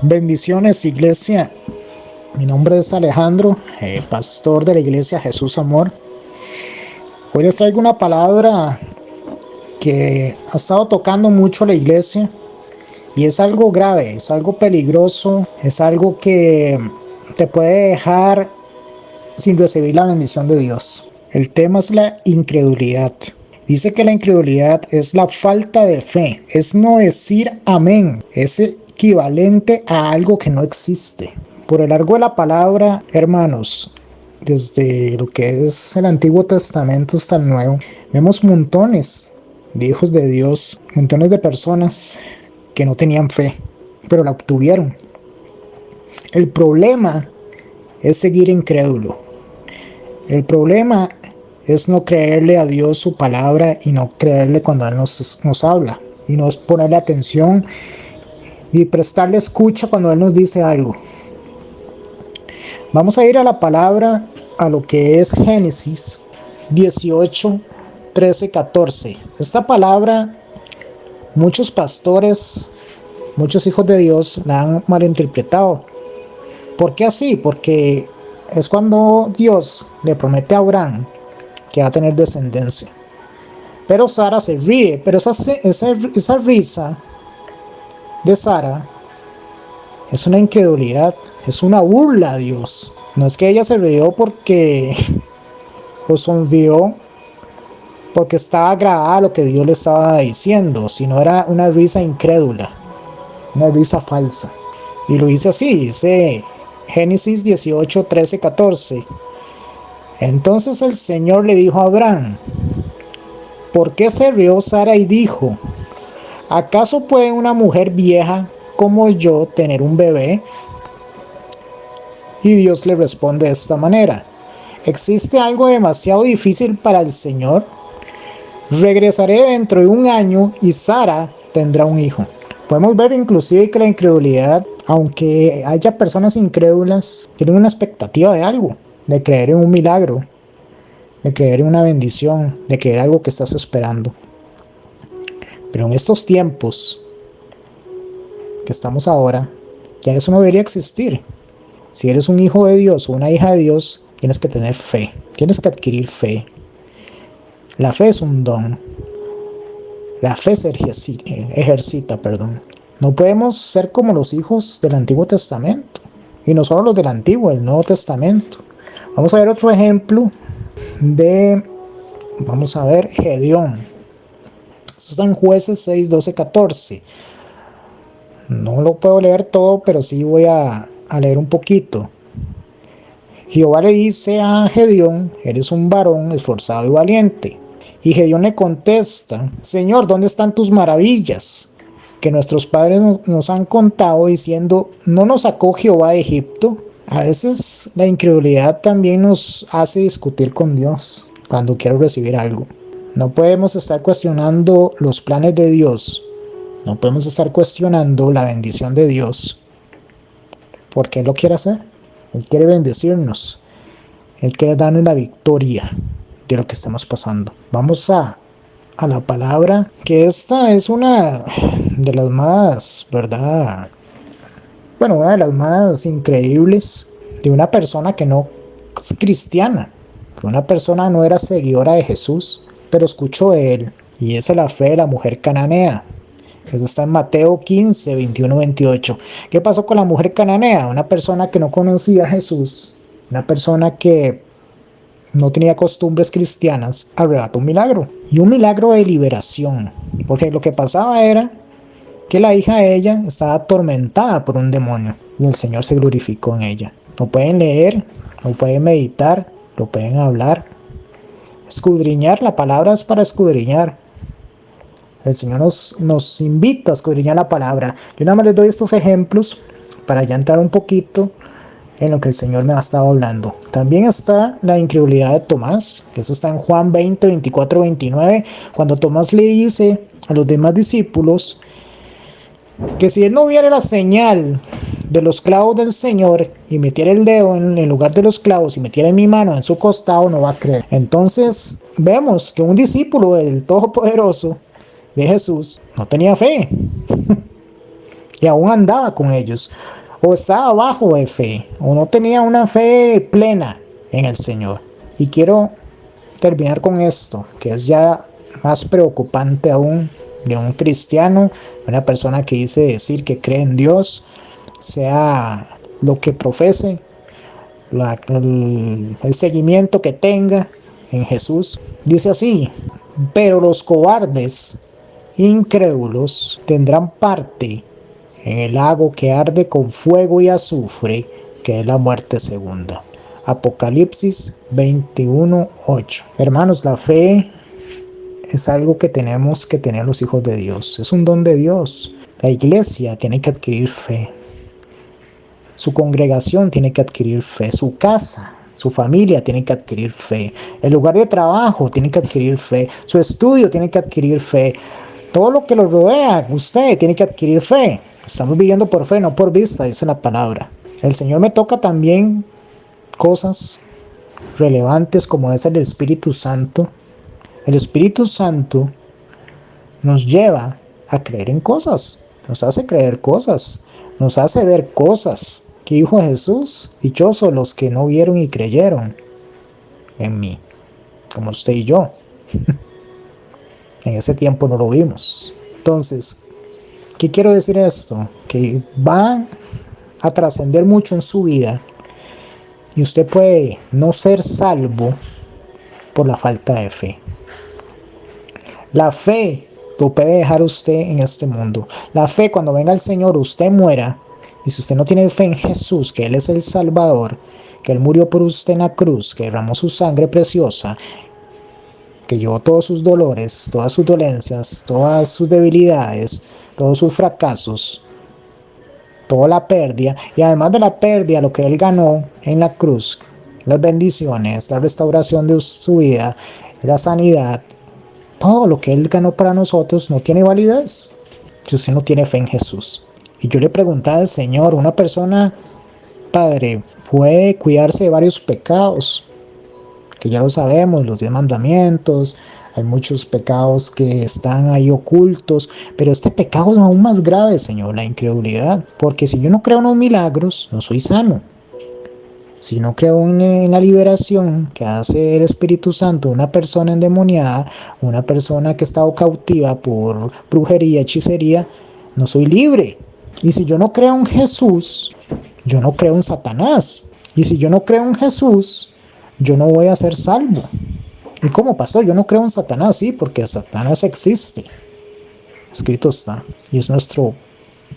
Bendiciones, iglesia. Mi nombre es Alejandro, pastor de la iglesia Jesús Amor. Hoy les traigo una palabra que ha estado tocando mucho la iglesia y es algo grave, es algo peligroso, es algo que te puede dejar sin recibir la bendición de Dios. El tema es la incredulidad. Dice que la incredulidad es la falta de fe, es no decir amén, es equivalente a algo que no existe. Por el largo de la palabra, hermanos, desde lo que es el Antiguo Testamento hasta el Nuevo, vemos montones de hijos de Dios, montones de personas que no tenían fe, pero la obtuvieron. El problema es seguir incrédulo. El problema es no creerle a Dios su palabra y no creerle cuando Él nos habla, y no ponerle atención y prestarle escucha cuando Él nos dice algo. Vamos a ir a la palabra, a lo que es Génesis 18, 13, 14. Esta palabra, muchos pastores, muchos hijos de Dios la han malinterpretado. ¿Por qué así? Porque es cuando Dios le promete a Abraham que va a tener descendencia. Pero Sara se ríe, pero esa risa de Sara es una incredulidad, es una burla a Dios. No es que ella se rió porque o sonrió porque estaba agradada a lo que Dios le estaba diciendo, sino era una risa incrédula, una risa falsa. Y lo dice así, dice Génesis 18, 13, 14. Entonces el Señor le dijo a Abraham: ¿por qué se rió Sara y dijo: ¿acaso puede una mujer vieja como yo tener un bebé? Y Dios le responde de esta manera: ¿existe algo demasiado difícil para el Señor? Regresaré dentro de un año y Sara tendrá un hijo. Podemos ver inclusive que la incredulidad, aunque haya personas incrédulas, tienen una expectativa de algo, de creer en un milagro, de creer en una bendición, de creer algo que estás esperando. Pero en estos tiempos que estamos ahora, ya eso no debería existir. Si eres un hijo de Dios o una hija de Dios, tienes que tener fe, tienes que adquirir fe. La fe es un don. La fe se ejercita. No podemos ser como los hijos del Antiguo Testamento. Y no solo los del Antiguo, del Nuevo Testamento. Vamos a ver otro ejemplo vamos a ver, Gedeón. Esto está en Jueces 6, 12, 14. No lo puedo leer todo, pero sí voy a leer un poquito. Jehová le dice a Gedeón: eres un varón esforzado y valiente. Y Gedeón le contesta: Señor, ¿dónde están tus maravillas que nuestros padres nos han contado, diciendo: ¿no nos sacó Jehová de Egipto? A veces la incredulidad también nos hace discutir con Dios cuando quiero recibir algo. No podemos estar cuestionando los planes de Dios. No podemos estar cuestionando la bendición de Dios, porque Él lo quiere hacer. Él quiere bendecirnos. Él quiere darnos la victoria de lo que estamos pasando. Vamos a la palabra, que esta es una de las más, ¿verdad? Bueno, una de las más increíbles de una persona que no es cristiana, que una persona no era seguidora de Jesús, pero escuchó de Él, y esa es la fe de la mujer cananea. Eso está en Mateo 15, 21, 28. ¿Qué pasó con la mujer cananea? Una persona que no conocía a Jesús, una persona que no tenía costumbres cristianas, arrebató un milagro, y un milagro de liberación, porque lo que pasaba era que la hija de ella estaba atormentada por un demonio, y el Señor se glorificó en ella. Lo pueden leer, lo pueden meditar, lo pueden hablar, escudriñar. La palabra es para escudriñar. El Señor nos invita a escudriñar la palabra. Yo nada más les doy estos ejemplos para ya entrar un poquito en lo que el Señor me ha estado hablando. También está la incredulidad de Tomás, que eso está en Juan 20, 24, 29, cuando Tomás le dice a los demás discípulos que si él no viera la señal de los clavos del Señor y metiera el dedo en el lugar de los clavos y metiera mi mano en su costado, no va a creer. Entonces vemos que un discípulo del Todopoderoso, de Jesús, no tenía fe. y aún andaba con ellos, o estaba bajo de fe, o no tenía una fe plena en el Señor. Y quiero terminar con esto, que es ya más preocupante aún de un cristiano, una persona que dice decir que cree en Dios, sea lo que profese, el seguimiento que tenga en Jesús. Dice así: pero los cobardes, incrédulos, tendrán parte en el lago que arde con fuego y azufre, que es la muerte segunda. Apocalipsis 21:8. Hermanos, la fe es algo que tenemos que tener los hijos de Dios. Es un don de Dios. La iglesia tiene que adquirir fe. Su congregación tiene que adquirir fe. Su casa, su familia tiene que adquirir fe. El lugar de trabajo tiene que adquirir fe. Su estudio tiene que adquirir fe. Todo lo que lo rodea, usted tiene que adquirir fe. Estamos viviendo por fe, no por vista, dice la palabra. El Señor me toca también cosas relevantes como es el Espíritu Santo. El Espíritu Santo nos lleva a creer en cosas, nos hace creer cosas, nos hace ver cosas. ¿Qué dijo Jesús? Dichosos los que no vieron y creyeron en mí, como usted y yo. En ese tiempo no lo vimos. Entonces, ¿qué quiero decir esto? Que va a trascender mucho en su vida y usted puede no ser salvo por la falta de fe. La fe lo puede dejar usted en este mundo. La fe, cuando venga el Señor, usted muera. Y si usted no tiene fe en Jesús, que Él es el Salvador, que Él murió por usted en la cruz, que derramó su sangre preciosa, que llevó todos sus dolores, todas sus dolencias, todas sus debilidades, todos sus fracasos, toda la pérdida, y además de la pérdida, lo que Él ganó en la cruz, las bendiciones, la restauración de su vida, la sanidad, todo lo que Él ganó para nosotros no tiene validez si usted no tiene fe en Jesús. Y yo le preguntaba al Señor, una persona, Padre, puede cuidarse de varios pecados, que ya lo sabemos, los 10 mandamientos, hay muchos pecados que están ahí ocultos, pero este pecado es aún más grave, Señor, la incredulidad, porque si yo no creo en los milagros, no soy sano. Si no creo en la liberación que hace el Espíritu Santo, una persona endemoniada, una persona que ha estado cautiva por brujería, hechicería, no soy libre. Y si yo no creo en Jesús, yo no creo en Satanás. Y si yo no creo en Jesús, yo no voy a ser salvo. ¿Y cómo pasó? Yo no creo en Satanás, sí, porque Satanás existe. Escrito está. Y es nuestro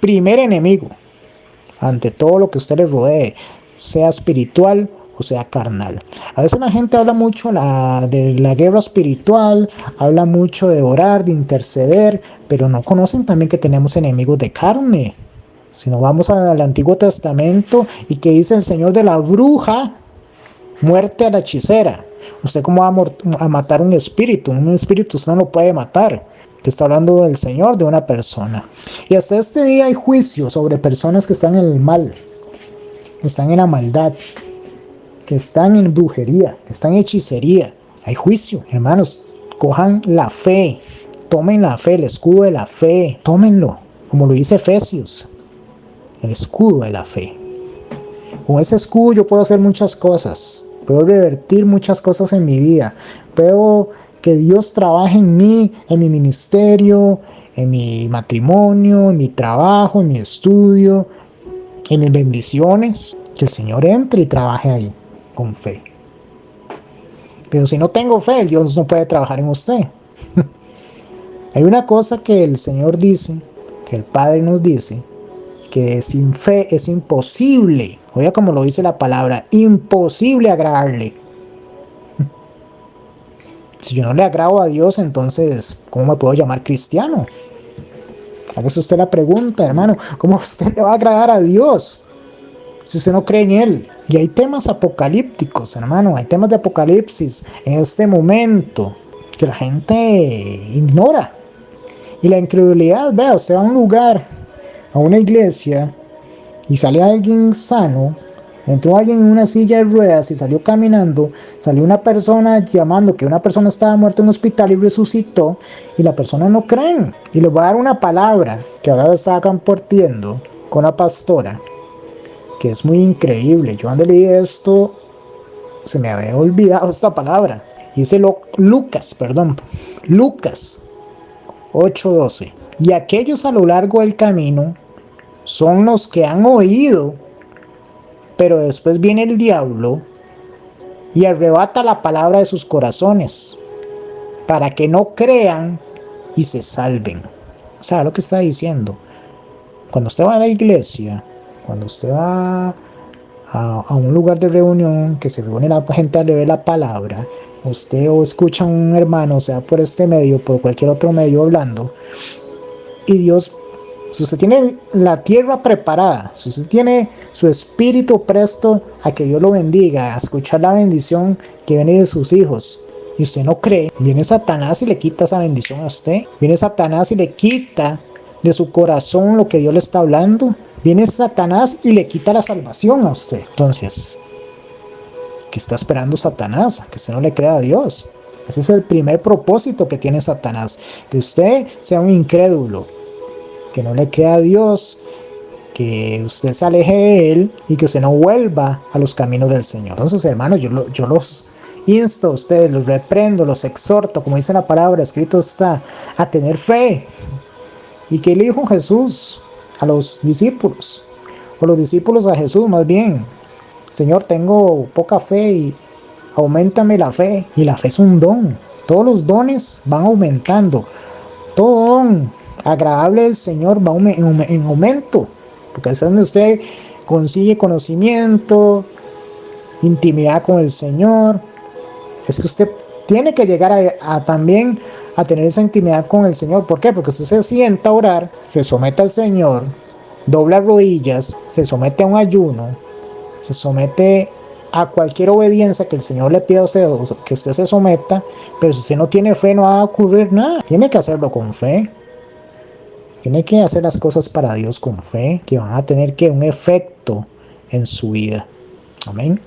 primer enemigo ante todo lo que usted le rodee, sea espiritual o sea carnal. A veces la gente habla mucho de la guerra espiritual, habla mucho de orar, de interceder, pero no conocen también que tenemos enemigos de carne. Si nos vamos al Antiguo Testamento y que dice el Señor de la bruja, muerte a la hechicera. ¿Usted cómo va a matar un espíritu? Un espíritu usted no lo puede matar. Que está hablando del Señor, de una persona. Y hasta este día hay juicio sobre personas que están en el mal, que están en la maldad, que están en brujería, que están en hechicería. Hay juicio. Hermanos, cojan la fe, tomen la fe, el escudo de la fe, tómenlo, como lo dice Efesios, el escudo de la fe. Con ese escudo yo puedo hacer muchas cosas, puedo revertir muchas cosas en mi vida, puedo que Dios trabaje en mí, en mi ministerio, en mi matrimonio, en mi trabajo, en mi estudio, en mis bendiciones, que el Señor entre y trabaje ahí con fe. Pero si no tengo fe, Dios no puede trabajar en usted. Hay una cosa que el Señor dice, que el Padre nos dice, que sin fe es imposible, oiga como lo dice la palabra, imposible agradarle. Si yo no le agrado a Dios, entonces, ¿cómo me puedo llamar cristiano? Hágase usted la pregunta, hermano, ¿cómo usted le va a agradar a Dios si usted no cree en Él? Y hay temas apocalípticos, hermano, hay temas de apocalipsis en este momento que la gente ignora. Y la incredulidad, vea, usted va a un lugar, a una iglesia, y sale alguien sano, Entró alguien en una silla de ruedas y salió caminando. Salió una persona llamando que una persona estaba muerta en un hospital y resucitó. Y la persona no creen. Y les voy a dar una palabra que ahora estaba compartiendo con la pastora, que es muy increíble. Yo cuando leí esto, se me había olvidado esta palabra. Dice Lucas 8:12. Y aquellos a lo largo del camino son los que han oído, pero después viene el diablo y arrebata la palabra de sus corazones, para que no crean y se salven. O sea, lo que está diciendo. Cuando usted va a la iglesia, cuando usted va a un lugar de reunión que se reúne la gente a leer la palabra, usted o escucha a un hermano, sea por este medio, por cualquier otro medio hablando, y Dios, si usted tiene la tierra preparada, si usted tiene su espíritu presto a que Dios lo bendiga, a escuchar la bendición que viene de sus hijos, y usted no cree, viene Satanás y le quita esa bendición a usted. Viene Satanás y le quita de su corazón lo que Dios le está hablando. Viene Satanás y le quita la salvación a usted. Entonces, ¿qué está esperando Satanás? Que usted no le crea a Dios. Ese es el primer propósito que tiene Satanás, que usted sea un incrédulo, que no le crea a Dios, que usted se aleje de Él y que usted no vuelva a los caminos del Señor. Entonces, hermanos, yo los insto a ustedes, los reprendo, los exhorto, como dice la palabra, escrito está, a tener fe. ¿Y qué le dijo Jesús a los discípulos? O los discípulos a Jesús más bien: Señor, tengo poca fe y auméntame la fe. Y la fe es un don. Todos los dones van aumentando. Todo don agradable del Señor va en aumento. Porque es donde usted consigue conocimiento, intimidad con el Señor. Es que usted tiene que llegar también a tener esa intimidad con el Señor. ¿Por qué? Porque usted se sienta a orar, se somete al Señor, dobla rodillas, se somete a un ayuno, se somete a cualquier obediencia que el Señor le pida a usted, que usted se someta. Pero si usted no tiene fe, no va a ocurrir nada. Tiene que hacerlo con fe. Tiene que hacer las cosas para Dios con fe, que van a tener un efecto en su vida. Amén.